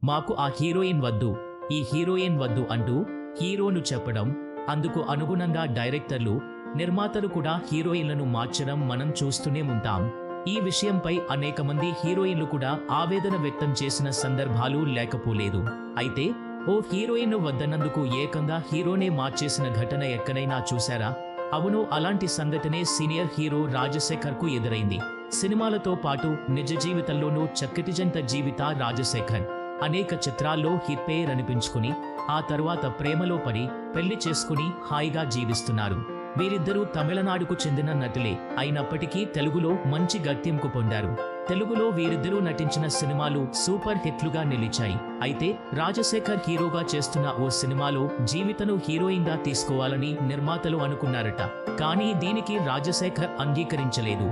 మాకు ఆ హీరోయిన్ వద్దు, ఈ హీరోయిన్ వద్దు అంటూ హీరోను చెప్పడం, అందుకు అనుగుణంగా డైరెక్టర్లు, నిర్మాతలు కూడా హీరోయిన్లను మార్చడం మనం చూస్తూనే ఉంటాం. ఈ విషయంపై అనేక మంది హీరోయిన్లు కూడా ఆవేదన వ్యక్తం చేసిన సందర్భాలు లేకపోలేదు. అయితే ఓ హీరోయిన్ వద్దన్నందుకు ఏకంగా హీరోనే మార్చేసిన ఘటన ఎక్కడైనా చూశారా? అవును, అలాంటి సంఘటనే సీనియర్ హీరో రాజశేఖర్కు ఎదురైంది. సినిమాలతో పాటు నిజ జీవితంలోనూ చక్కటి జంట జీవిత రాజశేఖర్ అనేక చిత్రాల్లో హిట్ పేర్ అనిపించుకుని ఆ తరువాత ప్రేమలో పడి పెళ్లి చేసుకుని హాయిగా జీవిస్తున్నారు. వీరిద్దరూ తమిళనాడుకు చెందిన నటులే అయినప్పటికీ తెలుగులో మంచి గుర్తింపు పొందారు. తెలుగులో వీరిద్దరూ నటించిన సినిమాలు సూపర్ హిట్లుగా నిలిచాయి. అయితే రాజశేఖర్ హీరోగా చేస్తున్న ఓ సినిమాలో జీవితను హీరోయిన్గా తీసుకోవాలని నిర్మాతలు అనుకున్నారట. కానీ దీనికి రాజశేఖర్ అంగీకరించలేదు.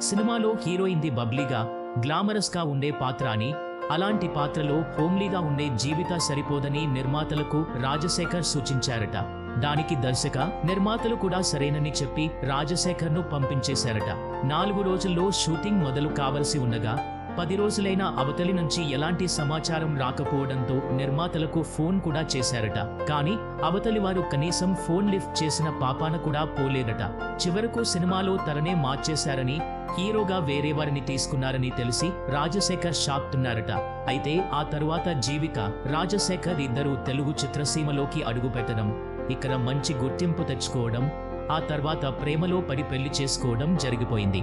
సినిమాలో హీరోయిన్ది బబ్లీగా, గ్లామరస్గా ఉండే పాత్ర అని, అలాంటి పాత్రలో హోమ్లీగా ఉండే జీవిత సరిపోదని నిర్మాతలకు రాజశేఖర్ సూచించారట. దానికి దర్శక, నిర్మాతలు కూడా సరేనని చెప్పి రాజశేఖర్ను పంపించేశారట. 4 రోజుల్లో షూటింగ్ మొదలు కావలసి ఉండగా 10 రోజులైనా అవతలి నుంచి ఎలాంటి సమాచారం రాకపోవడంతో నిర్మాతలకు ఫోన్ కూడా చేశారట. కానీ అవతలి వారు కనీసం ఫోన్ లిఫ్ట్ చేసిన పాపాన కూడా పోలేదట. చివరకు సినిమాలో తననే మార్చేశారని, హీరోగా వేరే వారిని తీసుకున్నారని తెలిసి రాజశేఖర్ షాక్తున్నారట. అయితే ఆ తరువాత జీవిక, రాజశేఖర్ ఇద్దరూ తెలుగు చిత్రసీమలోకి అడుగుపెట్టడం, ఇక్కడ మంచి గుర్తింపు తెచ్చుకోవడం, ఆ తర్వాత ప్రేమలో పడి పెళ్లి చేసుకోవడం జరిగిపోయింది.